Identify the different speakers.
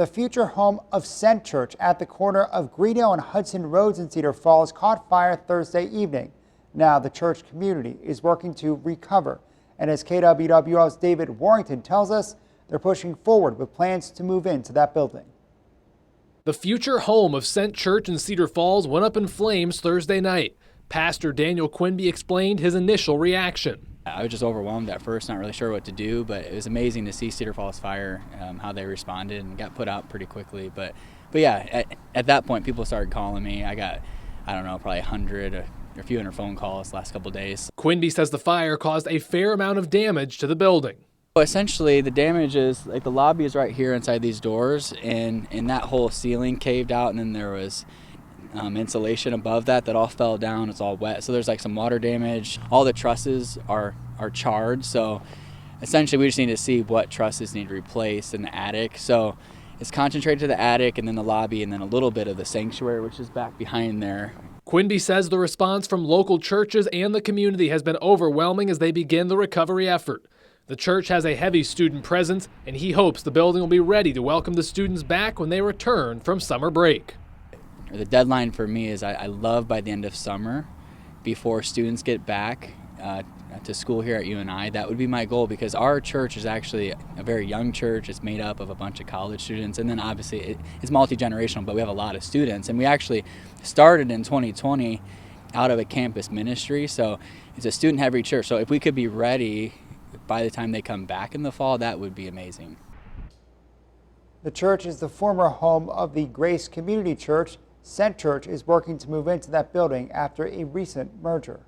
Speaker 1: The future home of Sent Church at the corner of Greeno and Hudson Roads in Cedar Falls caught fire Thursday evening. Now the church community is working to recover. And as KWWL's David Warrington tells us, they're pushing forward with plans to move into that building.
Speaker 2: The future home of Sent Church in Cedar Falls went up in flames Thursday night. Pastor Daniel Quinby explained his initial reaction.
Speaker 3: I was just overwhelmed at first, not really sure what to do, but it was amazing to see Cedar Falls Fire, how they responded and got put out pretty quickly. But yeah, at that point, people started calling me. I got, I don't know, probably 100 or a few hundred phone calls the last couple of days.
Speaker 2: Quinby says the fire caused a fair amount of damage to the building.
Speaker 3: Well, essentially, the damage is, like, the lobby is right here inside these doors, and that whole ceiling caved out, and then there was insulation above that all fell down. It's all wet, so there's like some water damage. All the trusses are charred, so essentially we just need to see what trusses need replaced in the attic. So it's concentrated to the attic and then the lobby and then a little bit of the sanctuary, which is back behind there.
Speaker 2: Quinby says the response from local churches and the community has been overwhelming as they begin the recovery effort. The church has a heavy student presence, and he hopes the building will be ready to welcome the students back when they return from summer break.
Speaker 3: The deadline for me is I love by the end of summer, before students get back to school here at UNI. That would be my goal, because our church is actually a very young church. It's made up of a bunch of college students, and then obviously it's multi-generational, but we have a lot of students. And we actually started in 2020 out of a campus ministry, so it's a student-heavy church. So if we could be ready by the time they come back in the fall, that would be amazing.
Speaker 1: The church is the former home of the Grace Community Church. Sent Church is working to move into that building after a recent merger.